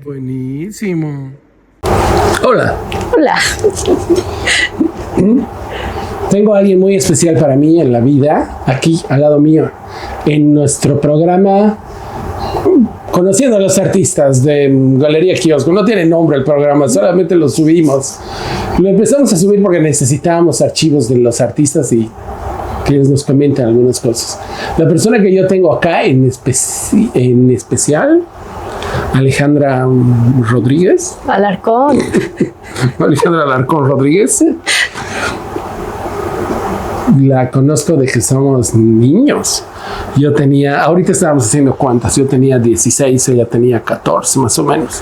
Buenísimo. Hola. Hola. Tengo a alguien muy especial para mí en la vida, aquí al lado mío, en nuestro programa Conociendo a los Artistas de Galería Kiosco. No tiene nombre el programa, solamente lo subimos. Lo empezamos a subir porque necesitábamos archivos de los artistas y que ellos nos comenten algunas cosas. La persona que yo tengo acá en especial, Alejandra Rodríguez. Alarcón. Alejandra Alarcón Rodríguez. La conozco de que somos niños. Yo tenía, ahorita estábamos haciendo cuentas, yo tenía 16, ella tenía 14 más o menos.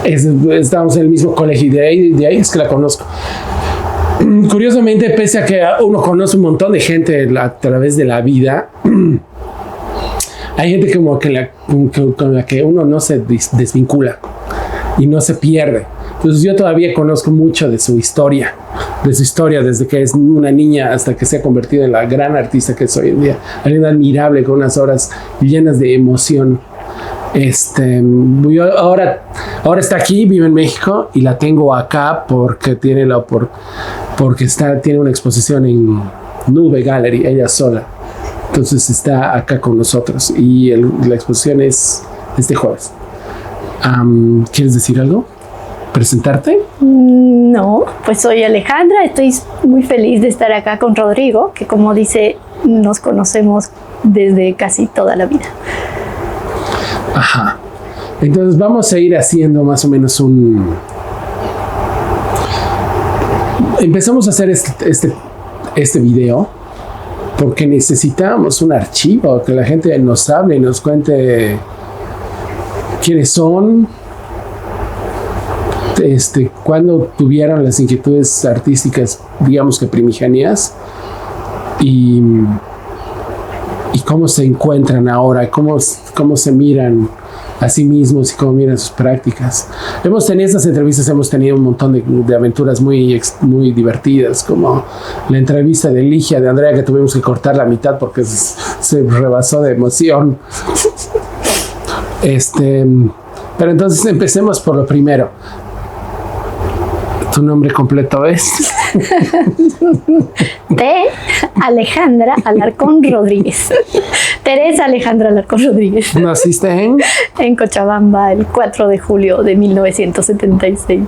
Estábamos en el mismo colegio y de ahí es que la conozco. Curiosamente, pese a que uno conoce un montón de gente a través de la vida, hay gente como que con la que uno no se desvincula y no se pierde. Entonces yo todavía conozco mucho de su historia desde que es una niña hasta que se ha convertido en la gran artista que es hoy en día. Alguien admirable con unas horas llenas de emoción. Ahora está aquí, vive en México y la tengo acá porque tiene tiene una exposición en Nube Gallery, ella sola. Entonces está acá con nosotros y la exposición es este jueves. ¿Quieres decir algo? ¿Presentarte? No, pues soy Alejandra, estoy muy feliz de estar acá con Rodrigo, que como dice, nos conocemos desde casi toda la vida. Ajá. Entonces vamos a ir haciendo más o menos Empezamos a hacer este video porque necesitamos un archivo, que la gente nos hable y nos cuente quiénes son, cuándo tuvieron las inquietudes artísticas, digamos que primigenias, y cómo se encuentran ahora, cómo se miran a sí mismos y cómo miran sus prácticas. Estas entrevistas hemos tenido un montón de aventuras muy divertidas, como la entrevista de Ligia de Andrea, que tuvimos que cortar la mitad porque se rebasó de emoción. Pero entonces empecemos por lo primero. ¿Tu nombre completo es? Alejandra Alarcón Rodríguez. Teresa Alejandra Alarcón Rodríguez. ¿Naciste en? En Cochabamba el 4 de julio de 1976.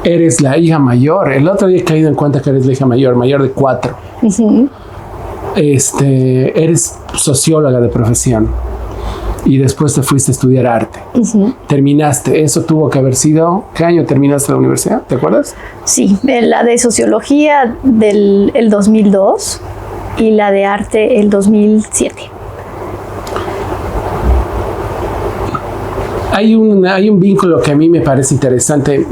Eres la hija mayor. El otro día he caído en cuenta que eres la hija mayor de 4. Uh-huh. Eres socióloga de profesión. Y después te fuiste a estudiar arte. Uh-huh. Terminaste. Eso tuvo que haber sido... ¿Qué año terminaste la universidad? ¿Te acuerdas? Sí, la de sociología el 2002 y la de arte el 2007. Hay un vínculo que a mí me parece interesante.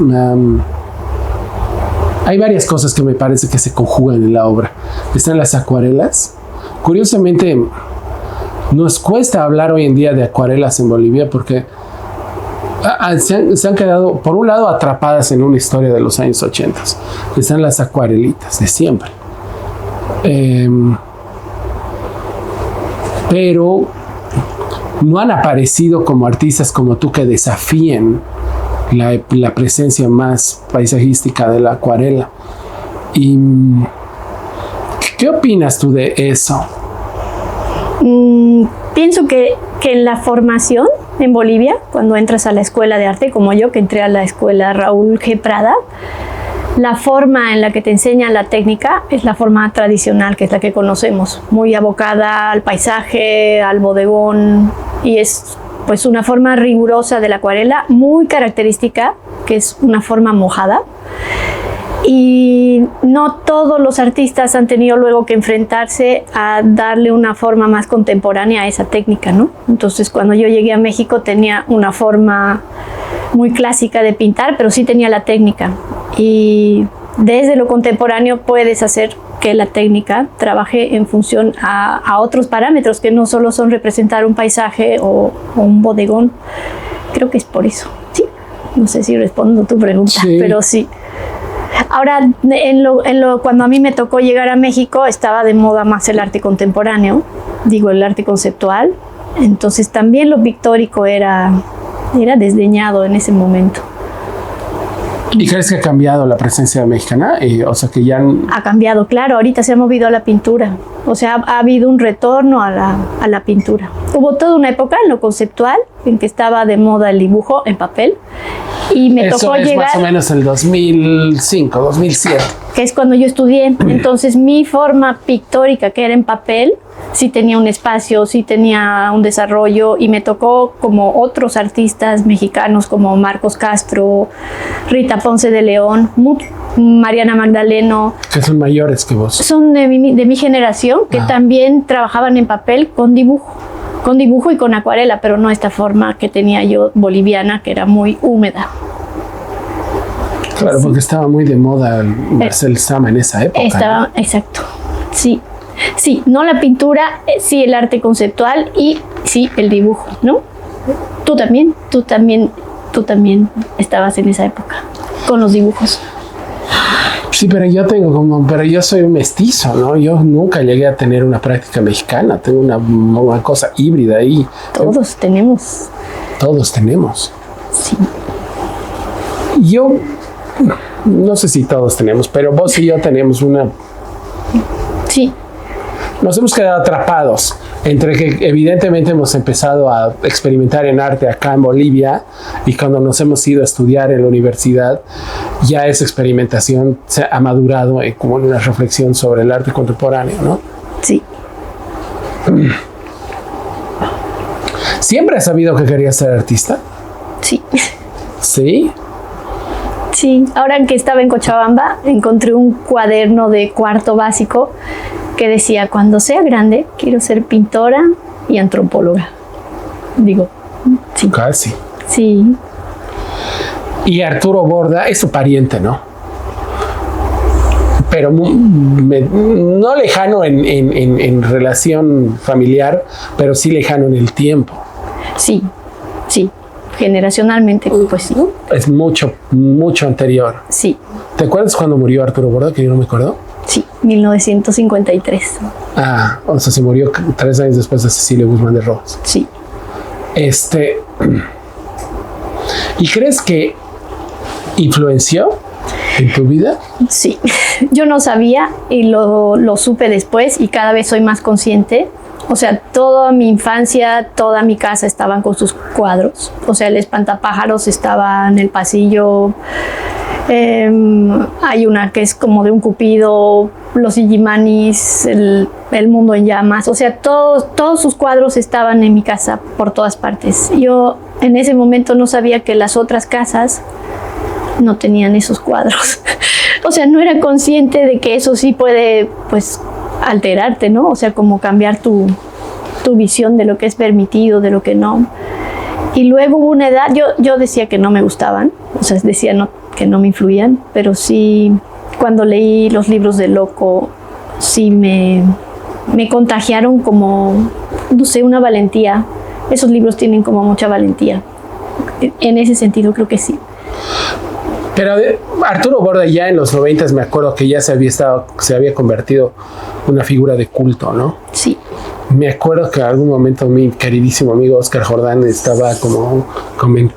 Hay varias cosas que me parece que se conjugan en la obra. Están las acuarelas. Curiosamente... Nos cuesta hablar hoy en día de acuarelas en Bolivia porque se han quedado, por un lado, atrapadas en una historia de los años 80. Están las acuarelitas de siempre. Pero no han aparecido como artistas como tú que desafíen la presencia más paisajística de la acuarela. ¿Y qué opinas tú de eso? Pienso que en la formación en Bolivia, cuando entras a la escuela de arte, como yo que entré a la escuela Raúl G. Prada, la forma en la que te enseñan la técnica es la forma tradicional, que es la que conocemos, muy abocada al paisaje, al bodegón, y es pues una forma rigurosa de la acuarela, muy característica, que es una forma mojada. Y no todos los artistas han tenido luego que enfrentarse a darle una forma más contemporánea a esa técnica, ¿no? Entonces, cuando yo llegué a México tenía una forma muy clásica de pintar, pero sí tenía la técnica. Y desde lo contemporáneo puedes hacer que la técnica trabaje en función a otros parámetros que no solo son representar un paisaje o un bodegón. Creo que es por eso, ¿sí? No sé si respondo tu pregunta, sí. Pero sí. Ahora, cuando a mí me tocó llegar a México, estaba de moda más el arte contemporáneo, digo el arte conceptual, Entonces también lo pictórico era desdeñado en ese momento. ¿Y crees que ha cambiado la presencia mexicana? O sea, que ya... Ha cambiado, claro. Ahorita se ha movido a la pintura. O sea, ha habido un retorno a la pintura. Hubo toda una época en lo conceptual en que estaba de moda el dibujo en papel. Y me Eso tocó es llegar... más o menos el 2005, 2007. Que es cuando yo estudié. Entonces mi forma pictórica, que era en papel, sí tenía un espacio, sí tenía un desarrollo, y me tocó como otros artistas mexicanos como Marcos Castro, Rita Ponce de León, Mariana Magdaleno. Que son mayores que vos. Son de mi generación, que también trabajaban en papel con dibujo y con acuarela, pero no esta forma que tenía yo boliviana, que era muy húmeda. Claro, porque estaba muy de moda Marcel Sama en esa época. Estaba, ¿no? Exacto, sí. Sí, no la pintura, sí el arte conceptual y sí el dibujo, ¿no? Tú también estabas en esa época con los dibujos. Sí, pero yo soy un mestizo, ¿no? Yo nunca llegué a tener una práctica mexicana, tengo una cosa híbrida ahí. Todos tenemos. Todos tenemos. Sí. Yo no sé si todos tenemos, pero vos y yo tenemos una... Sí. Nos hemos quedado atrapados entre que evidentemente hemos empezado a experimentar en arte acá en Bolivia, y cuando nos hemos ido a estudiar en la universidad, ya esa experimentación se ha madurado como en una reflexión sobre el arte contemporáneo, ¿no? Sí. ¿Siempre has sabido que querías ser artista? Sí. ¿Sí? Sí. Ahora que estaba en Cochabamba, encontré un cuaderno de cuarto básico que decía: cuando sea grande, quiero ser pintora y antropóloga. Digo, sí. Casi. Sí. Y Arturo Borda es su pariente, ¿no? Pero no lejano en relación familiar, pero sí lejano en el tiempo. Sí, sí. Generacionalmente, pues sí. Es mucho, mucho anterior. Sí. ¿Te acuerdas cuando murió Arturo Borda? Que yo no me acuerdo. Sí, 1953. Ah, o sea, se murió 3 años después de Cecilia Guzmán de Rojas. Sí. ¿Y crees que influenció en tu vida? Sí. Yo no sabía y lo supe después, y cada vez soy más consciente. O sea, toda mi infancia, toda mi casa estaban con sus cuadros. O sea, el espantapájaros estaba en el pasillo. Hay una que es como de un cupido, los Illimanis, el mundo en llamas. O sea, todos sus cuadros estaban en mi casa por todas partes. Yo en ese momento no sabía que las otras casas no tenían esos cuadros. O sea, no era consciente de que eso sí puede, pues, alterarte, ¿no? O sea, como cambiar tu visión de lo que es permitido, de lo que no. Y luego hubo una edad, yo decía que no me gustaban, o sea, decía que no me influían, pero sí, cuando leí los libros de Loco, sí me contagiaron como, no sé, una valentía. Esos libros tienen como mucha valentía. En ese sentido creo que sí. Pero Arturo Borda ya en los 90s me acuerdo que ya se había convertido en una figura de culto, ¿no? Sí. Me acuerdo que en algún momento mi queridísimo amigo Oscar Jordán estaba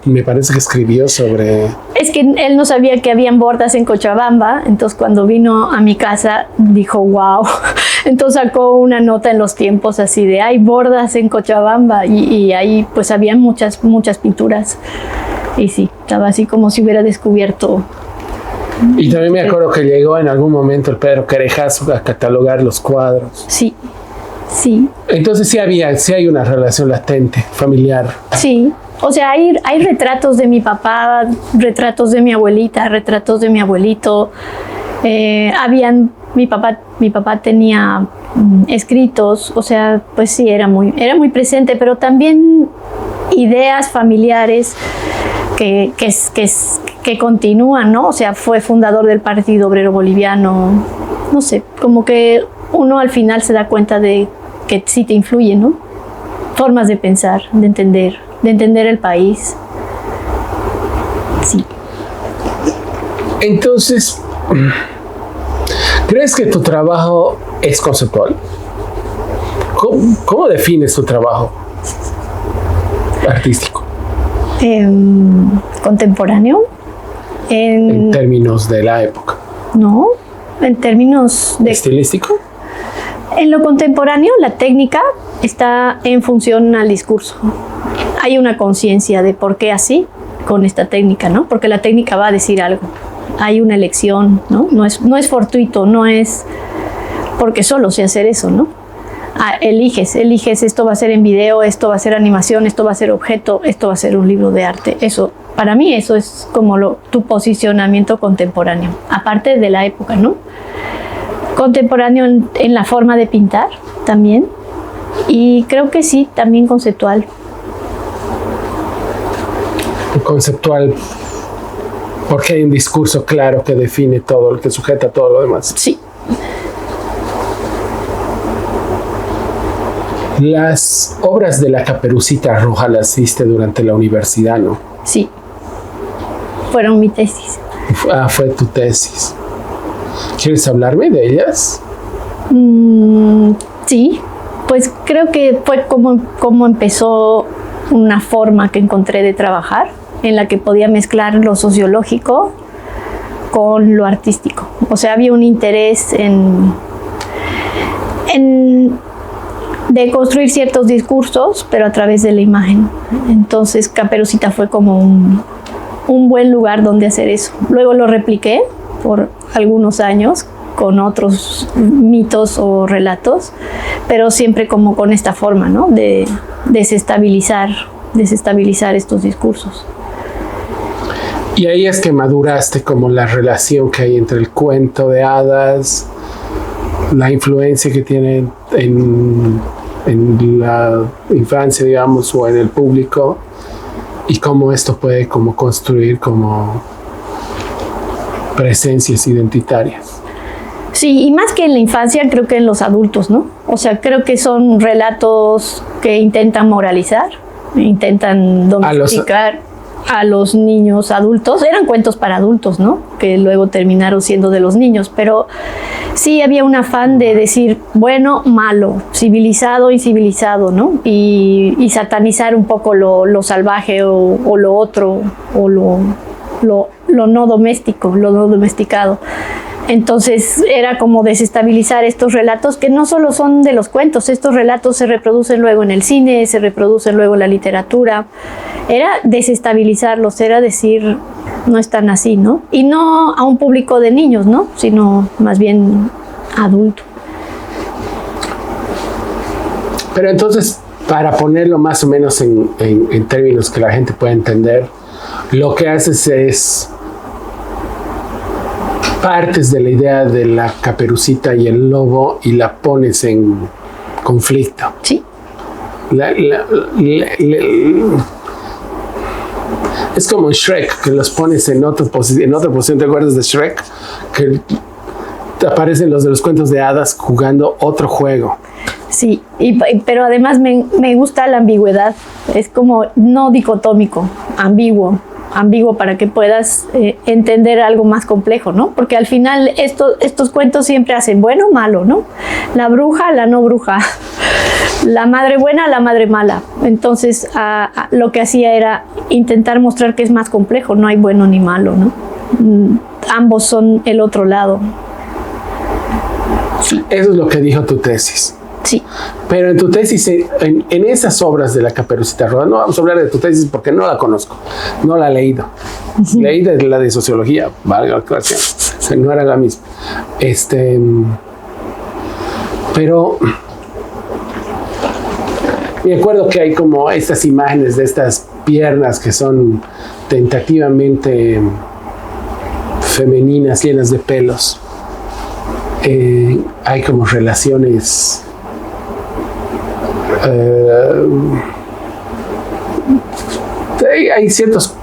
me parece que escribió sobre... Es que él no sabía que habían bordas en Cochabamba, entonces cuando vino a mi casa dijo, wow. Entonces sacó una nota en Los Tiempos así de, hay bordas en Cochabamba, y ahí pues había muchas pinturas. Y sí, estaba así como si hubiera descubierto. Y también me acuerdo que llegó en algún momento el Pedro Querejazo a catalogar los cuadros. Sí, sí. Entonces sí hay una relación latente, familiar. Sí, o sea, hay retratos de mi papá, retratos de mi abuelita, retratos de mi abuelito. Mi papá tenía escritos, o sea, pues sí, era muy presente, pero también ideas familiares que continúan, ¿no? O sea, fue fundador del Partido Obrero Boliviano, no sé, como que uno al final se da cuenta de que sí te influye, ¿no? Formas de pensar, de entender el país. Sí. Entonces, ¿crees que tu trabajo es conceptual? ¿Cómo defines tu trabajo? artístico? Contemporáneo. En términos de la época. No, en términos de... ¿Estilístico? En lo contemporáneo, la técnica está en función al discurso. Hay una conciencia de por qué así con esta técnica, ¿no? Porque la técnica va a decir algo. Hay una elección, ¿no? No es fortuito, no es porque solo sé hacer eso, ¿no? Eliges, esto va a ser en video, esto va a ser animación, esto va a ser objeto, esto va a ser un libro de arte. Eso, para mí, eso es como tu posicionamiento contemporáneo, aparte de la época, ¿no? Contemporáneo en la forma de pintar también, y creo que sí, también conceptual. Conceptual, porque hay un discurso claro que define todo, que sujeta todo lo demás. Sí. Las obras de la Caperucita Roja las hiciste durante la universidad, ¿no? Sí. Fueron mi tesis. Fue tu tesis. ¿Quieres hablarme de ellas? Sí. Pues creo que fue como empezó una forma que encontré de trabajar, en la que podía mezclar lo sociológico con lo artístico. O sea, había un interés de construir ciertos discursos, pero a través de la imagen. Entonces, Caperucita fue como un buen lugar donde hacer eso. Luego lo repliqué por algunos años con otros mitos o relatos, pero siempre como con esta forma, ¿no? De desestabilizar estos discursos. Y ahí es que maduraste como la relación que hay entre el cuento de hadas, la influencia que tiene en la infancia, digamos, o en el público, y cómo esto puede como construir como presencias identitarias. Sí, y más que en la infancia, creo que en los adultos, ¿no? O sea, creo que son relatos que intentan moralizar, intentan domesticar a los niños adultos. Eran cuentos para adultos, ¿no? Que luego terminaron siendo de los niños, pero sí había un afán de decir bueno, malo, civilizado, incivilizado, ¿no? Y satanizar un poco lo salvaje o lo otro, o lo no doméstico, lo no domesticado. Entonces era como desestabilizar estos relatos que no solo son de los cuentos, estos relatos se reproducen luego en el cine, se reproducen luego en la literatura. Era desestabilizarlos, era decir, no están así, ¿no? Y no a un público de niños, ¿no? Sino más bien adulto. Pero entonces, para ponerlo más o menos en términos que la gente pueda entender, lo que haces es partes de la idea de la Caperucita y el lobo y la pones en conflicto. Sí. Es como en Shrek, que los pones en otra posición. ¿Te acuerdas de Shrek? Que aparecen los de los cuentos de hadas jugando otro juego. Sí, pero además me gusta la ambigüedad. Es como no dicotómico, ambiguo para que puedas entender algo más complejo, ¿no? Porque al final estos cuentos siempre hacen bueno o malo, ¿no? La bruja, la no bruja, la madre buena, la madre mala. Entonces lo que hacía era intentar mostrar que es más complejo, no hay bueno ni malo, ¿no? Ambos son el otro lado. Sí. Eso es lo que dijo tu tesis. Sí. Pero en tu tesis, en esas obras de la Caperucita Roja, no vamos a hablar de tu tesis porque no la conozco, no la he leído. Leí de la de sociología, valga la aclaración, no era la misma. Pero me acuerdo que hay como estas imágenes de estas piernas que son tentativamente femeninas, llenas de pelos. Hay como relaciones hay ciertas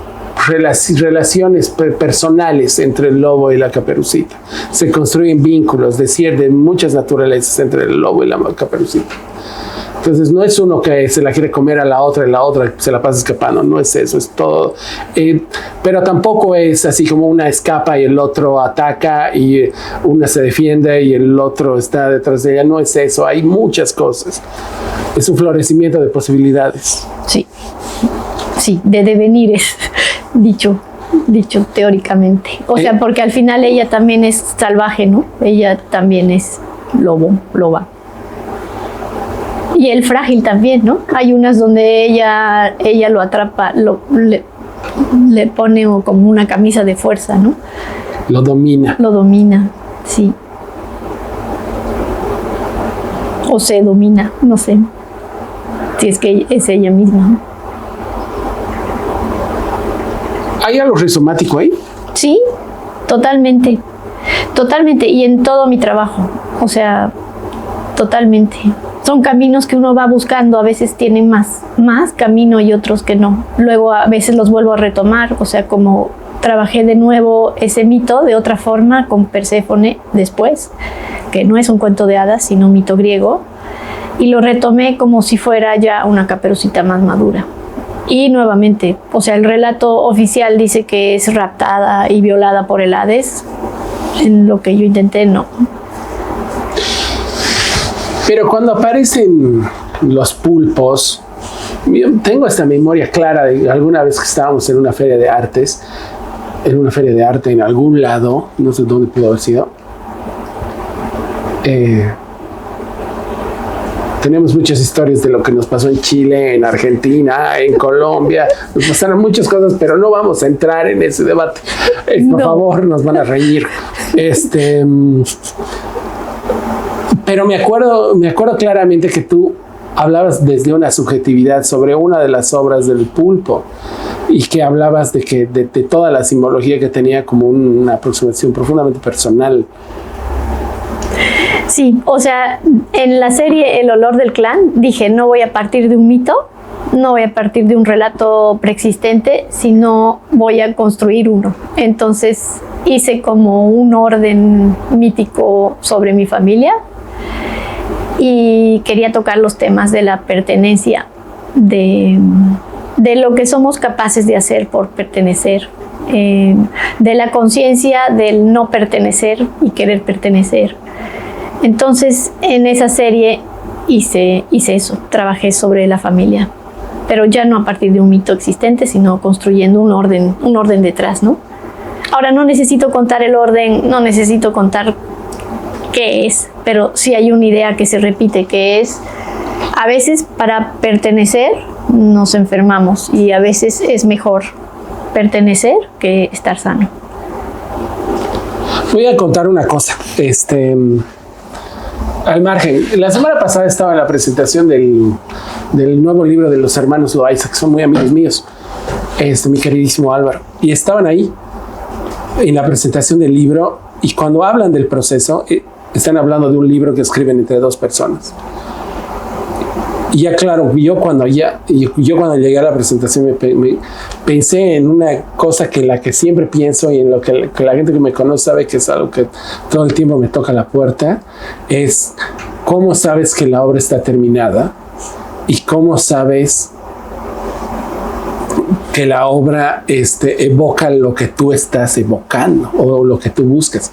relaciones personales entre el lobo y la Caperucita. Se construyen vínculos de muchas naturalezas entre el lobo y la Caperucita. Entonces no es uno que se la quiere comer a la otra y la otra se la pasa escapando, no es eso, es todo. Pero tampoco es así como una escapa y el otro ataca y una se defiende y el otro está detrás de ella, no es eso, hay muchas cosas. Es un florecimiento de posibilidades. Sí. sí, de devenires, dicho teóricamente. O sea, porque al final ella también es salvaje, ¿no? Ella también es loba. Y el frágil también, ¿no? Hay unas donde ella lo atrapa, le pone como una camisa de fuerza, ¿no? Lo domina, sí. O se domina, no sé. Si es que es ella misma, ¿no? ¿Hay algo rizomático ahí? Sí, totalmente. Y en todo mi trabajo. O sea, totalmente. Son caminos que uno va buscando, a veces tienen más camino y otros que no. Luego a veces los vuelvo a retomar, o sea, como trabajé de nuevo ese mito de otra forma con Perséfone después, que no es un cuento de hadas, sino un mito griego, y lo retomé como si fuera ya una Caperucita más madura. Y nuevamente, o sea, el relato oficial dice que es raptada y violada por el Hades, en lo que yo intenté, no. Pero cuando aparecen los pulpos, yo tengo esta memoria clara de alguna vez que estábamos en una feria de artes, en algún lado, no sé dónde pudo haber sido. Tenemos muchas historias de lo que nos pasó en Chile, en Argentina, en Colombia. Nos pasaron muchas cosas, pero no vamos a entrar en ese debate. Por favor, nos van a reír. Pero me acuerdo claramente que tú hablabas desde una subjetividad sobre una de las obras del pulpo y que hablabas de toda la simbología que tenía como una aproximación profundamente personal. Sí, o sea, en la serie El olor del clan dije, no voy a partir de un mito, no voy a partir de un relato preexistente, sino voy a construir uno. Entonces hice como un orden mítico sobre mi familia y quería tocar los temas de la pertenencia, de lo que somos capaces de hacer por pertenecer, de la conciencia del no pertenecer y querer pertenecer. Entonces, en esa serie hice eso, trabajé sobre la familia, pero ya no a partir de un mito existente, sino construyendo un orden detrás, ¿no? Ahora no necesito contar el orden, no necesito contar qué es, pero sí hay una idea que se repite, que es, a veces para pertenecer nos enfermamos y a veces es mejor pertenecer que estar sano. Voy a contar una cosa, al margen. La semana pasada estaba en la presentación del nuevo libro de los hermanos Loaiza, que son muy amigos míos, mi queridísimo Álvaro, y estaban ahí en la presentación del libro, y cuando hablan del proceso, están hablando de un libro que escriben entre dos personas. Y ya claro, yo cuando llegué a la presentación me pensé en una cosa que la que siempre pienso y en lo que la gente que me conoce sabe que es algo que todo el tiempo me toca la puerta, es cómo sabes que la obra está terminada y cómo sabes que la obra evoca lo que tú estás evocando o lo que tú buscas.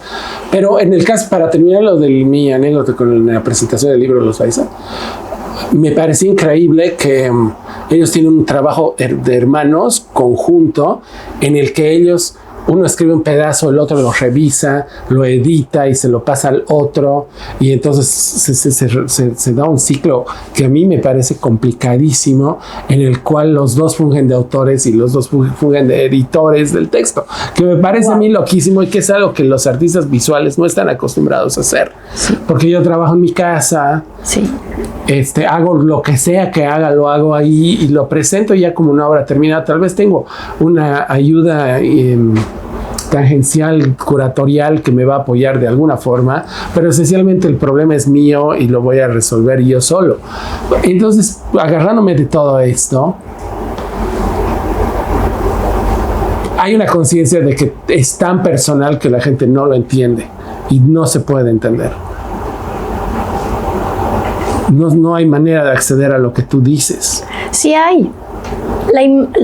Pero en el caso, para terminar lo de mi anécdota con la presentación del libro de los Loaiza, me parecía increíble que ellos tienen un trabajo de hermanos conjunto en el que uno escribe un pedazo, el otro lo revisa, lo edita y se lo pasa al otro, y entonces se da un ciclo que a mí me parece complicadísimo, en el cual los dos fungen de autores y los dos fungen de editores del texto, que me parece a mí loquísimo y que es algo que los artistas visuales no están acostumbrados a hacer. Sí. Porque yo trabajo en mi casa, sí. Hago lo que sea que haga, lo hago ahí y lo presento ya como una obra terminada. Tal vez tengo una ayuda tangencial, curatorial, que me va a apoyar de alguna forma, pero esencialmente el problema es mío y lo voy a resolver yo solo. Entonces, agarrándome de todo esto, hay una conciencia de que es tan personal que la gente no lo entiende y no se puede entender. No hay manera de acceder a lo que tú dices. Sí hay.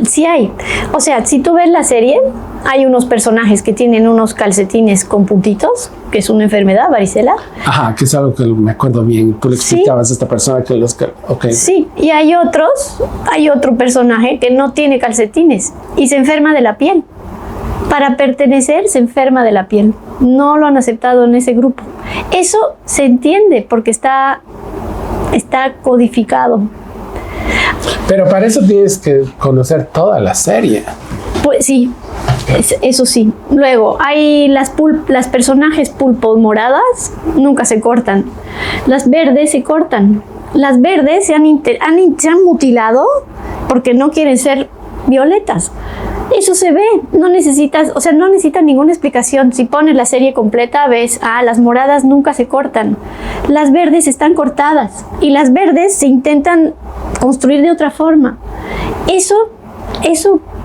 Sí hay. O sea, si tú ves la serie, hay unos personajes que tienen unos calcetines con puntitos, que es una enfermedad, varicela. Ajá, que es algo que me acuerdo bien. Tú le explicabas a esta persona que los... Okay. Sí, y hay otro personaje que no tiene calcetines y se enferma de la piel. Para pertenecer, se enferma de la piel. No lo han aceptado en ese grupo. Eso se entiende porque está codificado. Pero para eso tienes que conocer toda la serie. Pues sí, eso sí. Luego, hay las personajes pulpos moradas, nunca se cortan. Las verdes se cortan. Las verdes se han mutilado porque no quieren ser violetas. Eso se ve, no necesitas ninguna explicación. Si pones la serie completa, ves, las moradas nunca se cortan. Las verdes están cortadas y las verdes se intentan construir de otra forma. Eso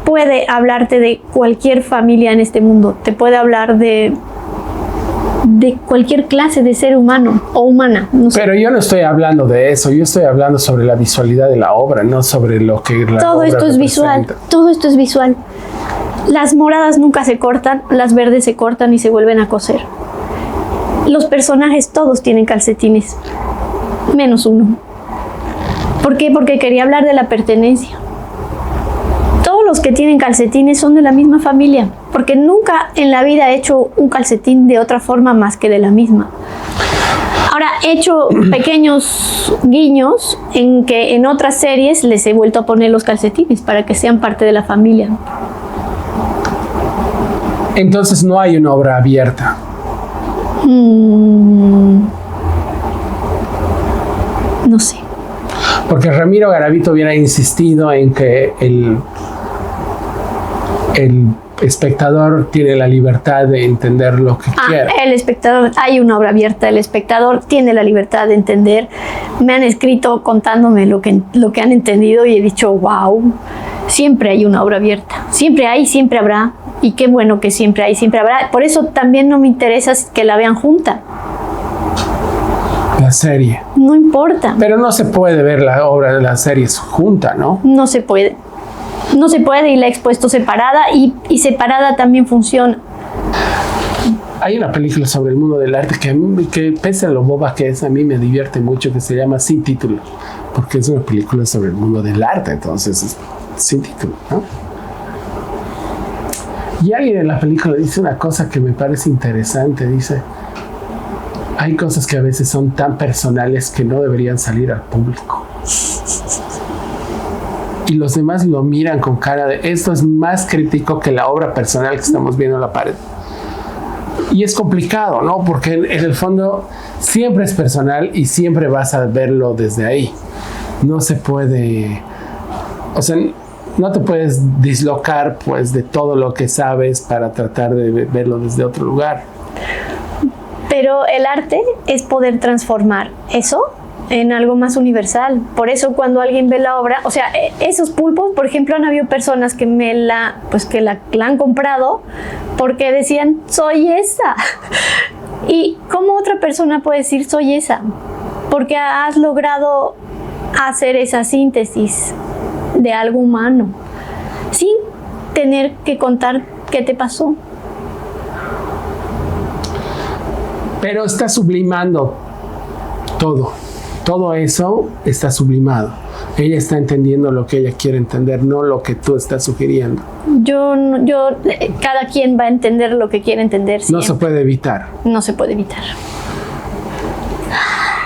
puede hablarte de cualquier familia en este mundo. Te puede hablar de cualquier clase de ser humano o humana. No sé. Pero yo no estoy hablando de eso. Yo estoy hablando sobre la visualidad de la obra, no sobre lo que la Todo obra esto es visual. Todo esto es visual. Las moradas nunca se cortan, las verdes se cortan y se vuelven a coser. Los personajes todos tienen calcetines, menos uno. ¿Por qué? Porque quería hablar de la pertenencia. Todos los que tienen calcetines son de la misma familia, porque nunca en la vida he hecho un calcetín de otra forma más que de la misma. Ahora, he hecho pequeños guiños en que en otras series les he vuelto a poner los calcetines para que sean parte de la familia. Entonces no hay una obra abierta. No sé. Porque Ramiro Garavito hubiera insistido en que el espectador tiene la libertad de entender lo que quiera. El espectador, hay una obra abierta, el espectador tiene la libertad de entender. Me han escrito contándome lo que han entendido y he dicho, wow, siempre hay una obra abierta. Siempre hay, siempre habrá. Y qué bueno que siempre hay, siempre habrá. Por eso también no me interesa que la vean junta. La serie. No importa. Pero no se puede ver la obra de las series junta, ¿no? No se puede. No se puede y la he expuesto separada y separada también funciona. Hay una película sobre el mundo del arte que pese a lo boba que es, a mí me divierte mucho, que se llama Sin Título, porque es una película sobre el mundo del arte, entonces es sin título, ¿no? Y alguien en la película dice una cosa que me parece interesante, dice, hay cosas que a veces son tan personales que no deberían salir al público. Y los demás lo miran con cara de, esto es más crítico que la obra personal que estamos viendo en la pared. Y es complicado, ¿no? Porque en el fondo siempre es personal y siempre vas a verlo desde ahí. No se puede, o sea, no te puedes dislocar pues de todo lo que sabes para tratar de verlo desde otro lugar. Pero el arte es poder transformar eso en algo más universal. Por eso cuando alguien ve la obra, o sea, esos pulpos, por ejemplo, han habido personas que la han comprado porque decían, soy esa. ¿Y cómo otra persona puede decir, soy esa? Porque has logrado hacer esa síntesis de algo humano, sin tener que contar qué te pasó. Pero está sublimando todo eso está sublimado. Ella está entendiendo lo que ella quiere entender, no lo que tú estás sugiriendo. Cada quien va a entender lo que quiere entender siempre. No se puede evitar. No se puede evitar.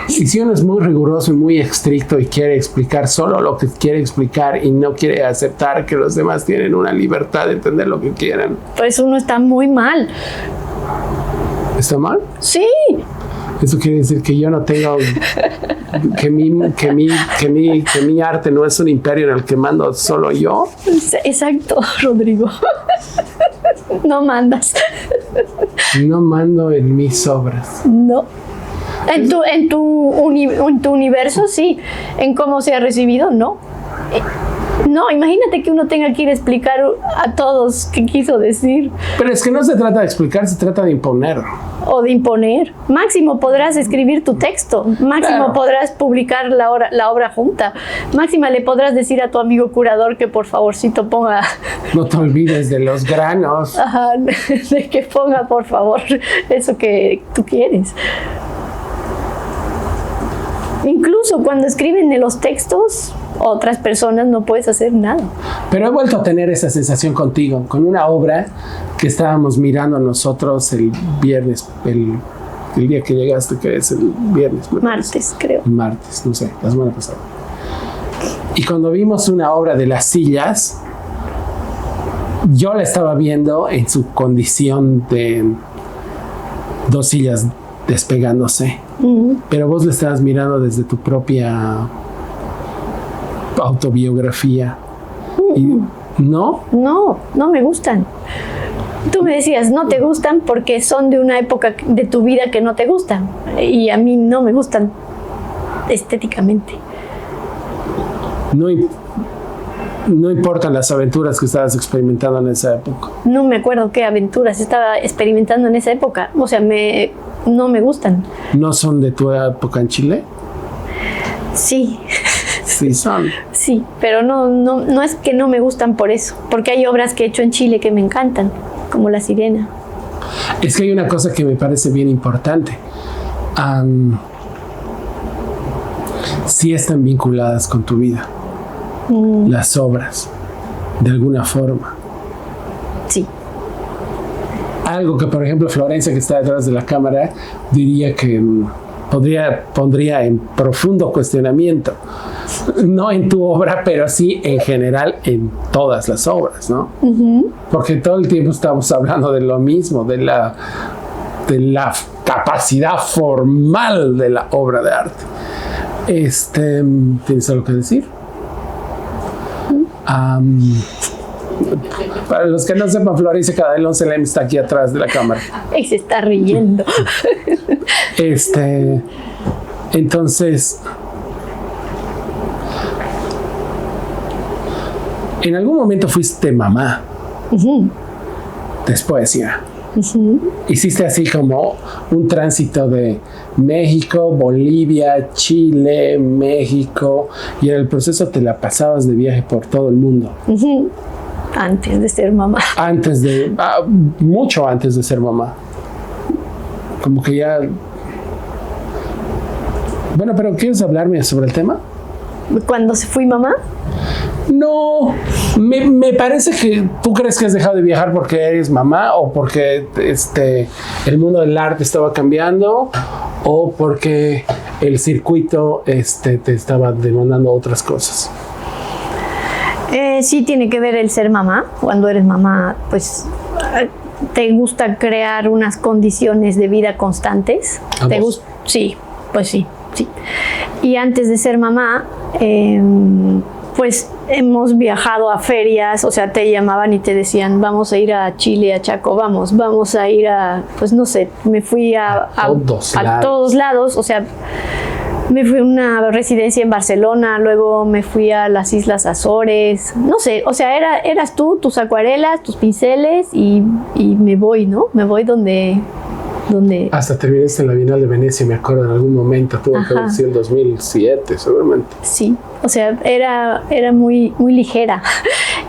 Y si uno es muy riguroso y muy estricto y quiere explicar solo lo que quiere explicar y no quiere aceptar que los demás tienen una libertad de entender lo que quieran, pues uno está muy mal. ¿Está mal? Sí. Eso quiere decir que yo no tengo, que mi arte no es un imperio en el que mando solo yo. Exacto, Rodrigo. No mandas. No mando en mis obras. No. En tu universo sí. En cómo se ha recibido, no. No, imagínate que uno tenga que ir a explicar a todos qué quiso decir. Pero es que no se trata de explicar, se trata de imponer. o de imponer. Máximo podrás escribir tu texto, máximo podrás publicar la obra junta, máxima le podrás decir a tu amigo curador que por favorcito ponga... No te olvides de los granos. Ajá, de que ponga por favor eso que tú quieres. Incluso cuando escriben en los textos, otras personas no puedes hacer nada. Pero he vuelto a tener esa sensación contigo, con una obra que estábamos mirando nosotros el viernes, el día que llegaste, que es el viernes. Martes, creo. Martes, no sé, la semana pasada. Y cuando vimos una obra de las sillas, yo la estaba viendo en su condición de dos sillas despegándose. Pero vos le estabas mirando desde tu propia autobiografía. ¿Y no? No me gustan. Tú me decías, no te gustan porque son de una época de tu vida que no te gustan. Y a mí no me gustan estéticamente. No importan las aventuras que estabas experimentando en esa época. No me acuerdo qué aventuras estaba experimentando en esa época. O sea, no me gustan. ¿No son de tu época en Chile? Sí. Sí son. Sí, pero no es que no me gustan por eso. Porque hay obras que he hecho en Chile que me encantan, como La Sirena. Es que hay una cosa que me parece bien importante. Sí están vinculadas con tu vida. Las obras, de alguna forma. Sí. Algo que, por ejemplo, Florencia, que está detrás de la cámara, diría que pondría en profundo cuestionamiento, no en tu obra, pero sí en general en todas las obras, ¿no? Porque todo el tiempo estamos hablando de lo mismo, de la capacidad formal de la obra de arte. ¿Tienes algo que decir? Para los que no sepan, Florencia Cadel 11LM está aquí atrás de la cámara. Y se está riendo. Entonces, en algún momento fuiste mamá. Después ya. Hiciste así como un tránsito de México, Bolivia, Chile, México, y en el proceso te la pasabas de viaje por todo el mundo. Antes de ser mamá. Mucho antes de ser mamá. Como que ya... Bueno, pero ¿quieres hablarme sobre el tema? ¿Cuándo fui mamá? No, me parece que tú crees que has dejado de viajar porque eres mamá, o porque el mundo del arte estaba cambiando, o porque el circuito te estaba demandando otras cosas. Sí tiene que ver el ser mamá. Cuando eres mamá, pues te gusta crear unas condiciones de vida constantes. Sí, pues sí. Y antes de ser mamá, pues hemos viajado a ferias, o sea, te llamaban y te decían, vamos a ir a Chile, a Chaco, vamos a ir a, pues no sé, me fui a todos lados, o sea, me fui a una residencia en Barcelona, luego me fui a las Islas Azores, no sé, o sea, eras tú, tus acuarelas, tus pinceles y me voy, ¿no? Me voy donde... Hasta terminaste en la Bienal de Venecia, me acuerdo, en algún momento, tuvo que haber sido en 2007, seguramente. Sí, o sea, era muy, muy ligera.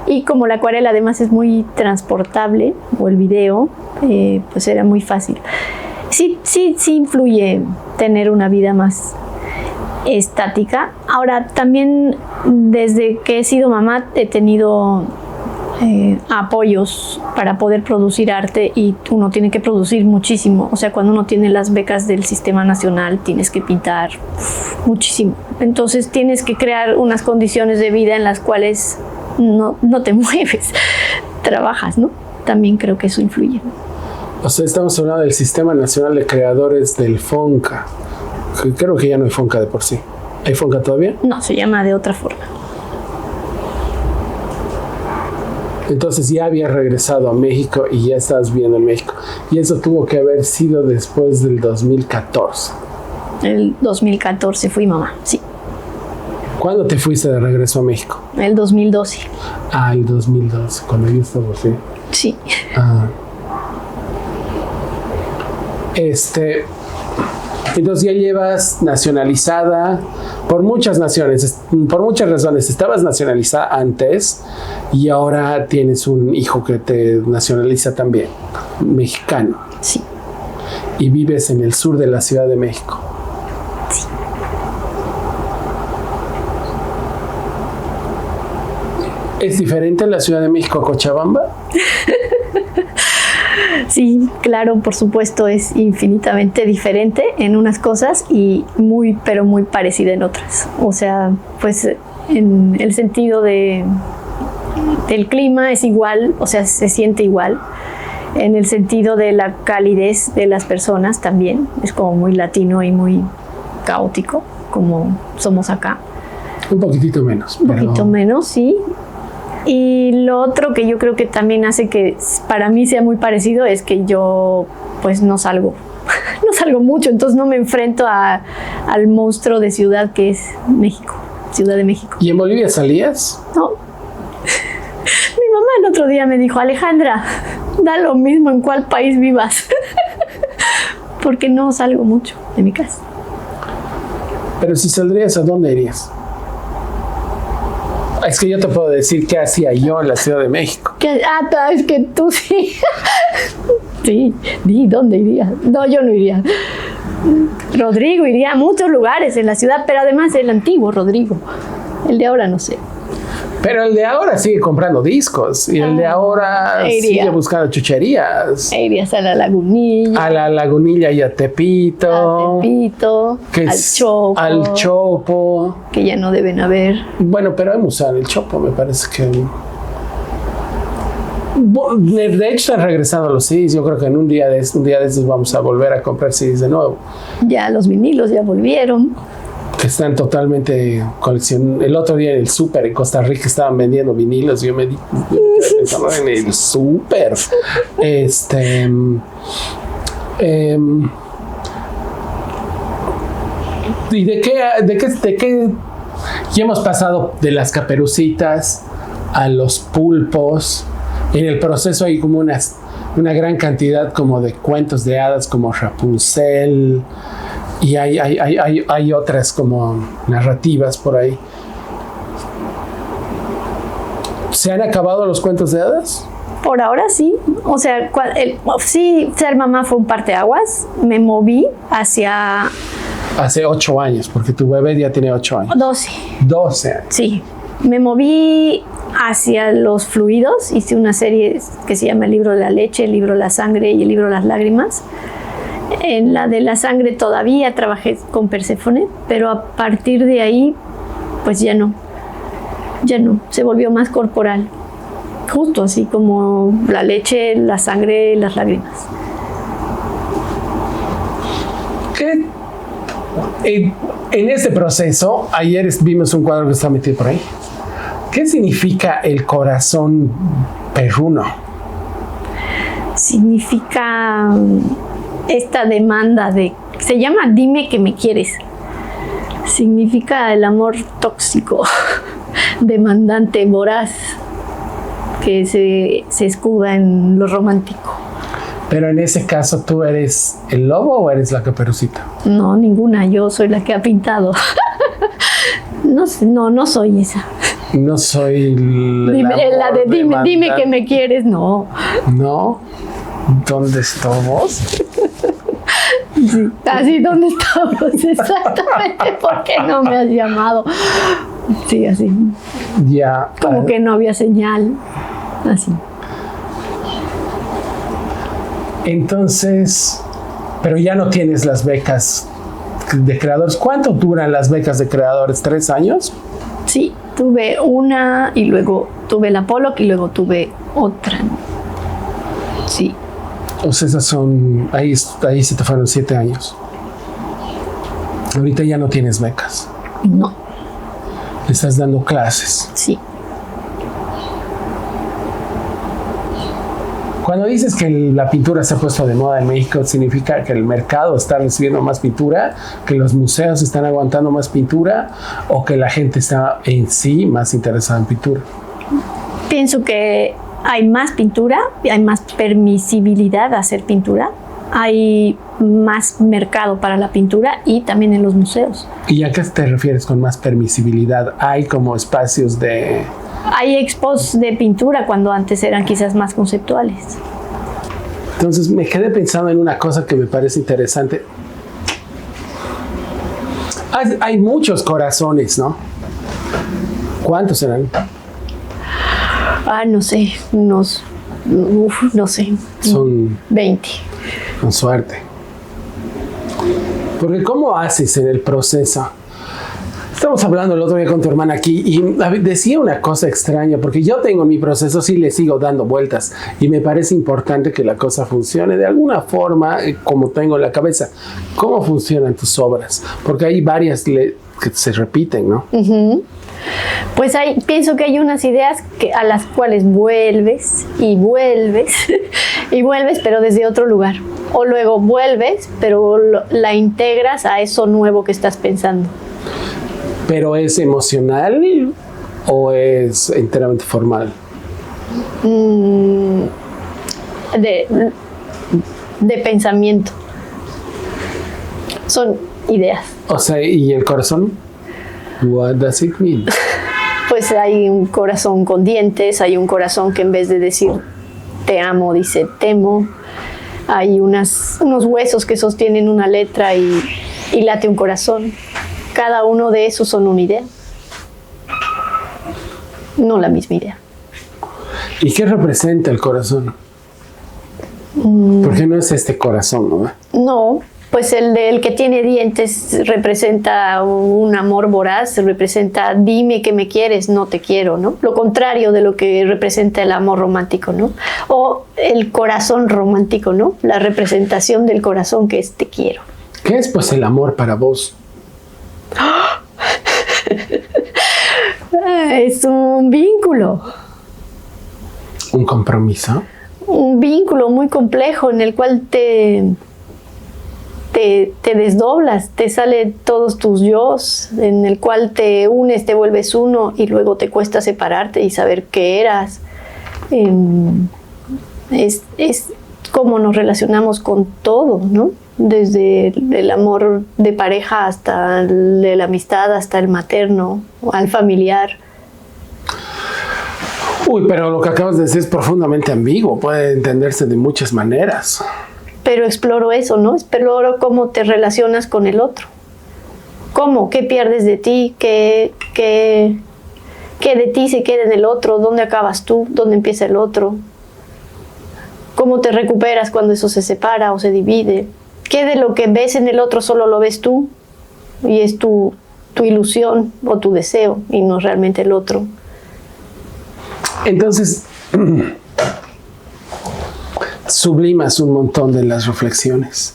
Y como la acuarela además es muy transportable, o el video, pues era muy fácil. Sí influye tener una vida más estática. Ahora, también desde que he sido mamá he tenido apoyos para poder producir arte, y uno tiene que producir muchísimo. O sea, cuando uno tiene las becas del Sistema Nacional, tienes que pintar muchísimo. Entonces tienes que crear unas condiciones de vida en las cuales no te mueves, trabajas, ¿no? También creo que eso influye. O sea, estamos hablando del Sistema Nacional de Creadores del FONCA. Creo que ya no hay FONCA de por sí. ¿Hay FONCA todavía? No, se llama de otra forma. Entonces ya habías regresado a México y ya estabas viviendo en México. Y eso tuvo que haber sido después del 2014. El 2014 fui mamá, sí. ¿Cuándo te fuiste de regreso a México? El 2012. El 2012, cuando yo estaba así. Sí. Entonces ya llevas nacionalizada por muchas naciones, por muchas razones. Estabas nacionalizada antes y ahora tienes un hijo que te nacionaliza también, mexicano. Sí. Y vives en el sur de la Ciudad de México. Sí. ¿Es diferente la Ciudad de México a Cochabamba? Sí, claro, por supuesto, es infinitamente diferente en unas cosas y pero muy parecida en otras. O sea, pues en el sentido del clima es igual, o sea, se siente igual. En el sentido de la calidez de las personas también, es como muy latino y muy caótico, como somos acá. Un poquitito menos. Un poquito menos, sí. Y lo otro que yo creo que también hace que para mí sea muy parecido es que yo pues no salgo mucho, entonces no me enfrento al monstruo de ciudad que es México, Ciudad de México. ¿Y en Bolivia salías? No. Mi mamá el otro día me dijo, Alejandra, da lo mismo en cuál país vivas, porque no salgo mucho de mi casa. Pero si saldrías, ¿a dónde irías? Es que yo te puedo decir qué hacía yo en la Ciudad de México. Es que tú sí. Sí, ¿dónde iría? No, yo no iría. Rodrigo iría a muchos lugares en la ciudad, pero además el antiguo Rodrigo. El de ahora no sé. Pero el de ahora sigue comprando discos y el de ahora sigue buscando chucherías. Irías a la Lagunilla. A la Lagunilla y a Tepito. A Tepito, al Chopo. Que ya no deben haber. Bueno, pero hemos usado el Chopo, me parece que... De hecho están regresando los CDs. Yo creo que en un día de estos vamos a volver a comprar CDs de nuevo. Ya los vinilos ya volvieron. Que están totalmente coleccionados. El otro día en el súper en Costa Rica estaban vendiendo vinilos y yo me di pensaba en el súper. ¿Y de qué ya hemos pasado de las Caperucitas a los pulpos? En el proceso hay como una gran cantidad como de cuentos de hadas como Rapunzel. Y hay otras como narrativas por ahí. ¿Se han acabado los cuentos de hadas? Por ahora sí. O sea, sí, ser mamá fue un parteaguas. Me moví hacia... Hace 8 años, porque tu bebé ya tiene 8 años. 12 años. Sí. Me moví hacia los fluidos. Hice una serie que se llama El libro de la leche, el libro de la sangre y el libro de las lágrimas. En la de la sangre todavía trabajé con Perséfone, pero a partir de ahí, pues ya no, se volvió más corporal, justo así como la leche, la sangre, las lágrimas. ¿Qué? En este proceso, ayer vimos un cuadro que está metido por ahí. ¿Qué significa el corazón perruno? Significa... esta demanda se llama dime que me quieres. Significa el amor tóxico, demandante, voraz, que se escuda en lo romántico. Pero en ese caso, ¿tú eres el lobo o eres la Caperucita? No, ninguna, yo soy la que ha pintado. No soy esa. No soy la de dime que me quieres, no. ¿No? ¿Dónde estamos? Sí, así, ¿dónde estamos? Exactamente, ¿por qué no me has llamado? Sí, así. Ya. Como que no había señal. Así. Entonces, pero ya no tienes las becas de creadores. ¿Cuánto duran las becas de creadores? ¿3 años? Sí, tuve una y luego tuve la Pollock y luego tuve otra. Sí. O sea, esas son, ahí se te fueron 7 años. Ahorita ya no tienes becas. No. Estás dando clases. Sí. Cuando dices que la pintura se ha puesto de moda en México, ¿significa que el mercado está recibiendo más pintura, que los museos están aguantando más pintura o que la gente está en sí más interesada en pintura? Pienso que hay más pintura, hay más permisibilidad a hacer pintura, hay más mercado para la pintura y también en los museos. ¿Y a qué te refieres con más permisibilidad? ¿Hay como espacios de...? Hay expos de pintura cuando antes eran quizás más conceptuales. Entonces me quedé pensando en una cosa que me parece interesante. Hay muchos corazones, ¿no? ¿Cuántos serán? No sé, no sé. Son 20. Con suerte. Porque ¿cómo haces en el proceso? Estamos hablando el otro día con tu hermana aquí y decía una cosa extraña, porque yo tengo en mi proceso, sí le sigo dando vueltas y me parece importante que la cosa funcione de alguna forma como tengo en la cabeza. ¿Cómo funcionan tus obras? Porque hay varias que se repiten, ¿no? Uh-huh. Pues pienso que hay unas ideas a las cuales vuelves y vuelves y vuelves, pero desde otro lugar. O luego vuelves, pero la integras a eso nuevo que estás pensando. ¿Pero es emocional o es enteramente formal? De pensamiento. Son ideas. O sea, ¿y el corazón? What does it mean? Pues hay un corazón con dientes, hay un corazón que en vez de decir te amo, dice temo. Hay unos huesos que sostienen una letra y late un corazón. Cada uno de esos son una idea. No la misma idea. ¿Y qué representa el corazón? Porque no es este corazón, ¿no? No, pues el que tiene dientes representa un amor voraz, representa dime que me quieres, no te quiero, ¿no? Lo contrario de lo que representa el amor romántico, ¿no? O el corazón romántico, ¿no? La representación del corazón que es te quiero. ¿Qué es pues el amor para vos? Es un vínculo. ¿Un compromiso? Un vínculo muy complejo en el cual te desdoblas, te salen todos tus yos, en el cual te unes, te vuelves uno y luego te cuesta separarte y saber qué eras. Es como nos relacionamos con todo, ¿no? Desde el amor de pareja hasta de la amistad, hasta el materno, al familiar. Uy, pero lo que acabas de decir es profundamente ambiguo, puede entenderse de muchas maneras. Pero exploro eso, ¿no? Exploro cómo te relacionas con el otro. ¿Cómo? ¿Qué pierdes de ti? ¿Qué de ti se queda en el otro? ¿Dónde acabas tú? ¿Dónde empieza el otro? ¿Cómo te recuperas cuando eso se separa o se divide? ¿Qué de lo que ves en el otro solo lo ves tú? Y es tu ilusión o tu deseo y no realmente el otro. Entonces, sublimas un montón de las reflexiones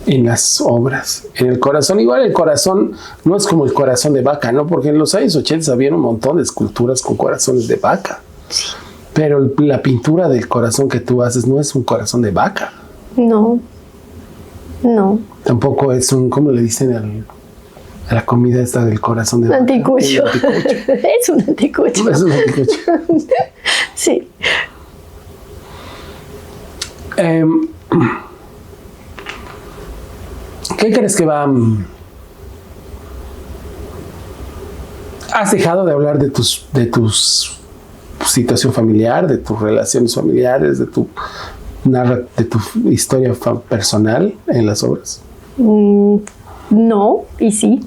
en las obras, en el corazón. Igual el corazón no es como el corazón de vaca, ¿no? Porque en los años 80 había un montón de esculturas con corazones de vaca. Sí. Pero la pintura del corazón que tú haces no es un corazón de vaca. No. No. Tampoco es un, ¿cómo le dicen a la comida esta del corazón de vaca? Anticucho. Es un anticucho. Es un anticucho. Sí. ¿Qué crees que va? ¿Has dejado de hablar de tus situación familiar, de tus relaciones familiares, de tu historia personal en las obras? No, y sí.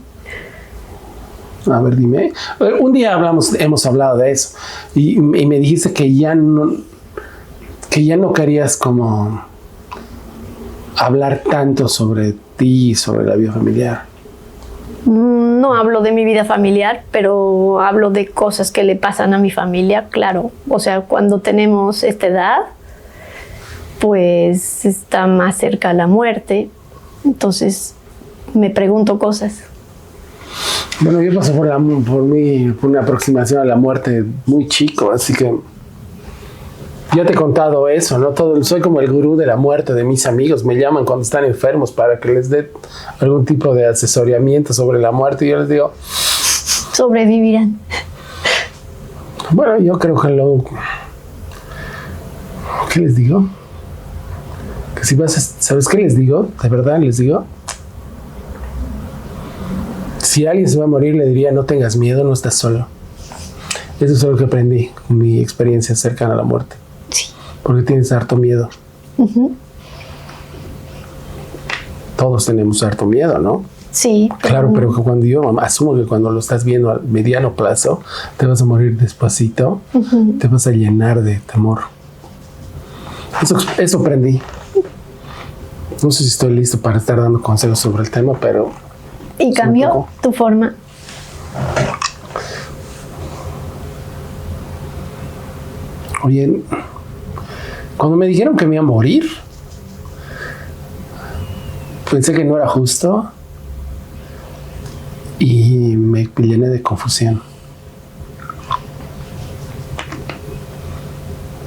A ver, dime. Un día hemos hablado de eso y me dijiste que ya no querías como hablar tanto sobre ti y sobre la vida familiar. No hablo de mi vida familiar, pero hablo de cosas que le pasan a mi familia, claro. O sea, cuando tenemos esta edad, pues está más cerca la muerte. Entonces me pregunto cosas. Bueno, yo pasé por una aproximación a la muerte muy chico, así que yo te he contado eso, ¿no? Soy como el gurú de la muerte de mis amigos. Me llaman cuando están enfermos para que les dé algún tipo de asesoramiento sobre la muerte y yo les digo... Sobrevivirán. Bueno, yo creo que ¿qué les digo? Que si vas a, ¿sabes qué les digo? De verdad les digo. Si alguien se va a morir, le diría, no tengas miedo, no estás solo. Eso es algo que aprendí con mi experiencia cercana a la muerte. Sí. Porque tienes harto miedo. Todos tenemos harto miedo, ¿no? Sí. Claro, pero cuando yo asumo que cuando lo estás viendo a mediano plazo, te vas a morir despacito, te vas a llenar de temor. Eso aprendí. No sé si estoy listo para estar dando consejos sobre el tema, pero... ¿Y cambió tu forma? Oye, cuando me dijeron que me iba a morir, pensé que no era justo y me llené de confusión.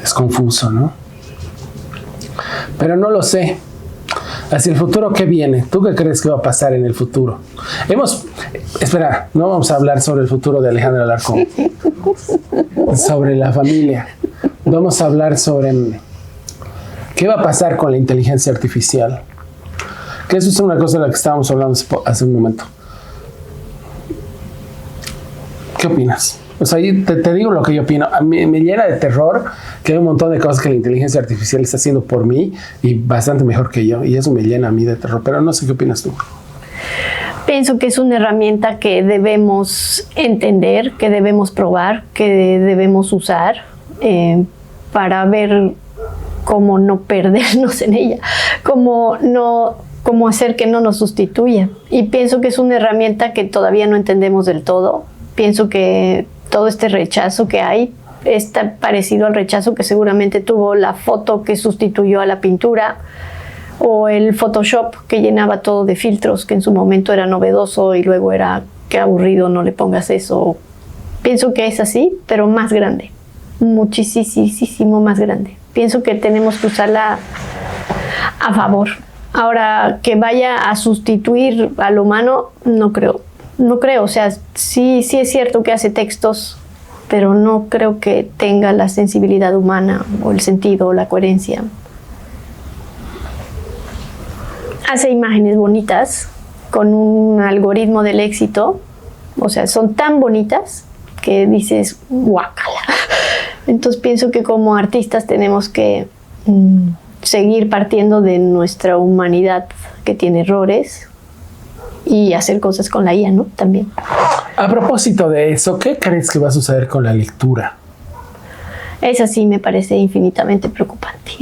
Es confuso, ¿no? Pero no lo sé. Hacia el futuro, ¿qué viene? ¿Tú qué crees que va a pasar en el futuro? Espera, no vamos a hablar sobre el futuro de Alejandra Alarcón. Sobre la familia. Vamos a hablar sobre qué va a pasar con la inteligencia artificial. Que eso es una cosa de la que estábamos hablando hace un momento. ¿Qué opinas? O sea, te digo lo que yo opino. A mí me llena de terror que hay un montón de cosas que la inteligencia artificial está haciendo por mí y bastante mejor que yo. Y eso me llena a mí de terror. Pero no sé qué opinas tú. Pienso que es una herramienta que debemos entender, que debemos probar, que debemos usar para ver cómo no perdernos en ella, cómo hacer que no nos sustituya. Y pienso que es una herramienta que todavía no entendemos del todo. Pienso que todo este rechazo que hay está parecido al rechazo que seguramente tuvo la foto que sustituyó a la pintura o el Photoshop que llenaba todo de filtros, que en su momento era novedoso y luego era qué aburrido, no le pongas eso. Pienso que es así, pero más grande, muchísimo más grande. Pienso que tenemos que usarla a favor. Ahora, que vaya a sustituir al humano, no creo. No creo, o sea, sí es cierto que hace textos, pero no creo que tenga la sensibilidad humana o el sentido o la coherencia. Hace imágenes bonitas con un algoritmo del éxito, o sea, son tan bonitas que dices, guácala. Entonces pienso que como artistas tenemos que seguir partiendo de nuestra humanidad que tiene errores, y hacer cosas con la IA, ¿no? También. A propósito de eso, ¿qué crees que va a suceder con la lectura? Esa sí me parece infinitamente preocupante.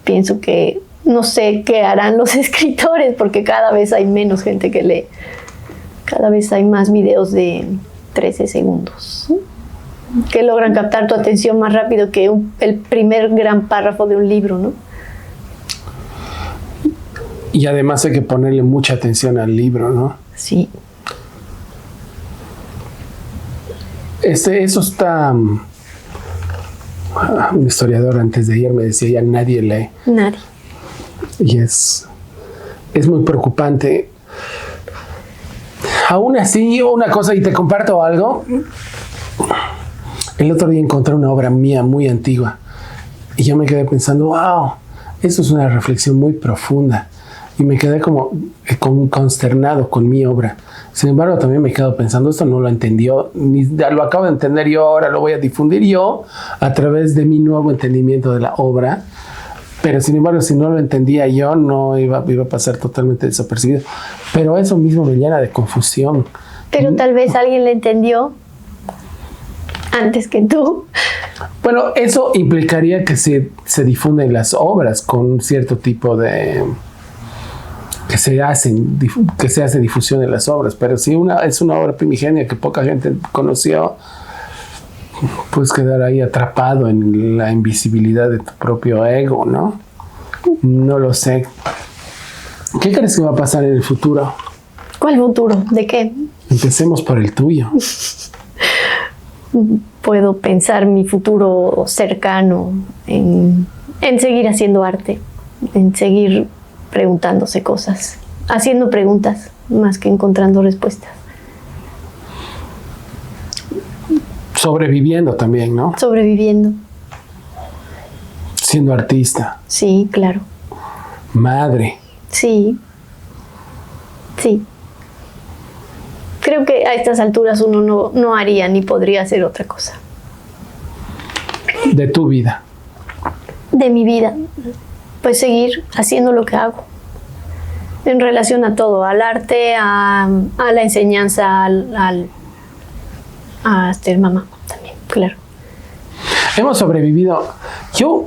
Pienso que no sé qué harán los escritores porque cada vez hay menos gente que lee. Cada vez hay más videos de 13 segundos que logran captar tu atención más rápido que el primer gran párrafo de un libro, ¿no? Y además hay que ponerle mucha atención al libro, ¿no? Sí. Eso está... un historiador antes de ayer me decía, ya nadie lee. Nadie. Y es muy preocupante. Aún así, una cosa, y te comparto algo. El otro día encontré una obra mía muy antigua. Y yo me quedé pensando, wow, eso es una reflexión muy profunda. Y me quedé como consternado con mi obra. Sin embargo, también me quedo pensando, esto no lo entendió, ni lo acabo de entender yo, ahora lo voy a difundir yo a través de mi nuevo entendimiento de la obra. Pero sin embargo, si no lo entendía yo, no iba a pasar totalmente desapercibido. Pero eso mismo me llena de confusión. Pero tal vez alguien le entendió antes que tú. Bueno, eso implicaría que se difunden las obras con cierto tipo de... que se hace difusión de las obras, pero si es una obra primigenia que poca gente conoció, puedes quedar ahí atrapado en la invisibilidad de tu propio ego, ¿no? No lo sé. ¿Qué crees que va a pasar en el futuro? ¿Cuál futuro? ¿De qué? Empecemos por el tuyo. Puedo pensar mi futuro cercano en seguir haciendo arte, en seguir preguntándose cosas, haciendo preguntas más que encontrando respuestas. Sobreviviendo también, ¿no? Sobreviviendo. Siendo artista. Sí, claro. Madre. Sí. Sí. Creo que a estas alturas uno no haría ni podría hacer otra cosa. De tu vida. De mi vida. Pues seguir haciendo lo que hago. En relación a todo, al arte, a la enseñanza, a ser mamá también, claro. Hemos sobrevivido. Yo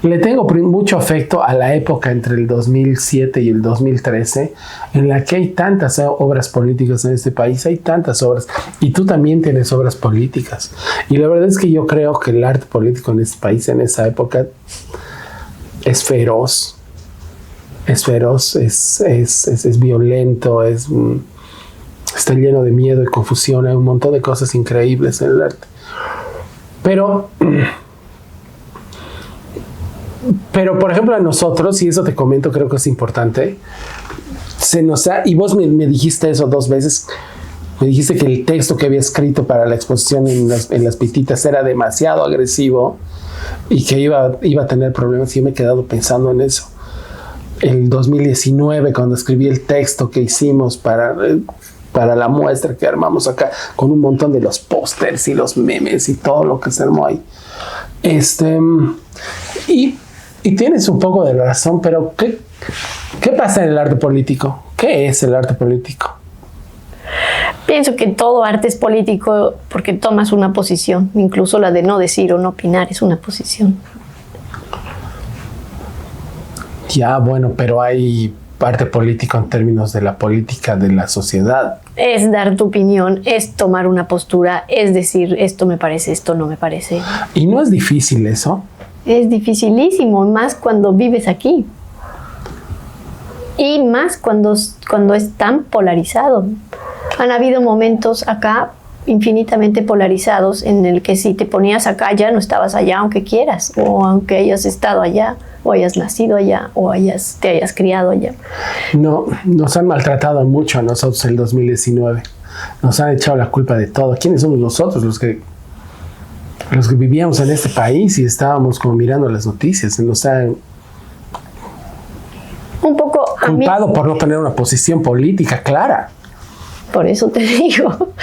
le tengo mucho afecto a la época entre el 2007 y el 2013, en la que hay tantas obras políticas en este país, hay tantas obras, y tú también tienes obras políticas. Y la verdad es que yo creo que el arte político en este país, en esa época, es feroz. Es feroz, es violento, está lleno de miedo y confusión, hay un montón de cosas increíbles en el arte. Pero, por ejemplo, a nosotros, y eso te comento, creo que es importante, y vos me dijiste eso 2 veces, me dijiste que el texto que había escrito para la exposición en las pititas era demasiado agresivo y que iba a tener problemas, y yo me he quedado pensando en eso. El 2019, cuando escribí el texto que hicimos para la muestra que armamos acá, con un montón de los pósters y los memes y todo lo que se armó ahí. Y tienes un poco de razón, pero ¿qué pasa en el arte político? ¿Qué es el arte político? Pienso que todo arte es político porque tomas una posición, incluso la de no decir o no opinar es una posición. Ya, bueno, pero hay parte político en términos de la política de la sociedad. Es dar tu opinión, es tomar una postura, es decir, esto me parece, esto no me parece. ¿Y no es difícil eso? Es dificilísimo, más cuando vives aquí. Y más cuando es tan polarizado. Han habido momentos acá infinitamente polarizados en el que si te ponías acá ya no estabas allá aunque quieras, o aunque hayas estado allá, o hayas nacido allá, o te hayas criado allá. No, nos han maltratado mucho a nosotros el 2019. Nos han echado la culpa de todo. ¿Quiénes somos nosotros los que vivíamos en este país y estábamos como mirando las noticias? Nos han un poco culpado por no tener una posición política clara. Por eso te digo,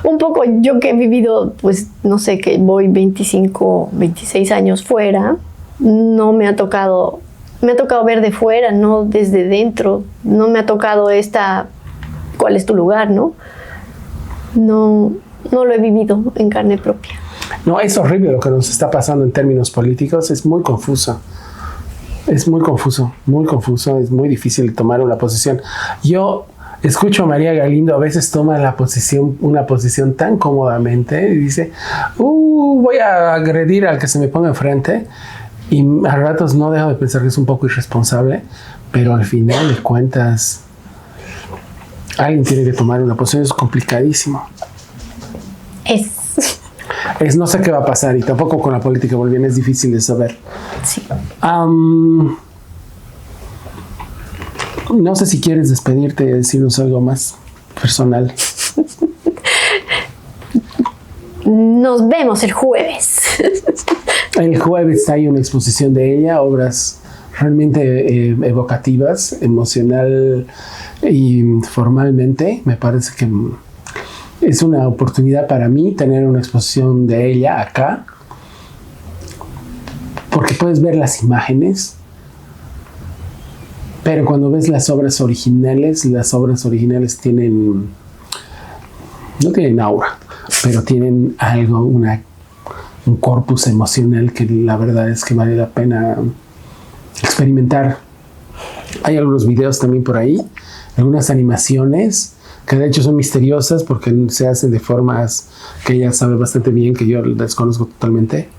un poco yo que he vivido, pues no sé, que voy 25, 26 años fuera, no me ha tocado ver de fuera, no desde dentro, no me ha tocado ¿cuál es tu lugar, no? No lo he vivido en carne propia. No, es horrible lo que nos está pasando en términos políticos, es muy confuso. Es muy confuso, es muy difícil tomar una posición. Yo escucho a María Galindo, a veces toma una posición tan cómodamente y dice, voy a agredir al que se me ponga enfrente, y a ratos no dejo de pensar que es un poco irresponsable, pero al final de cuentas alguien tiene que tomar una posición, es complicadísimo. No sé qué va a pasar, y tampoco con la política boliviana es difícil de saber. Sí. No sé si quieres despedirte y decirnos algo más personal. Nos vemos el jueves. El jueves hay una exposición de ella, obras realmente evocativas, emocional y formalmente. Me parece que es una oportunidad para mí tener una exposición de ella acá, porque puedes ver las imágenes, pero cuando ves las obras originales no tienen aura, pero tienen algo, un corpus emocional que la verdad es que vale la pena experimentar. Hay algunos videos también por ahí, algunas animaciones que de hecho son misteriosas porque se hacen de formas que ella sabe bastante bien, que yo desconozco totalmente.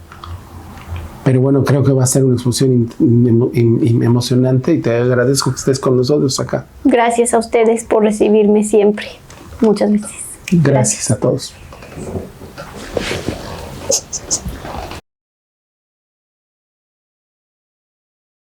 Pero bueno, creo que va a ser una exposición emocionante, y te agradezco que estés con nosotros acá. Gracias a ustedes por recibirme siempre. Muchas veces. Gracias a todos.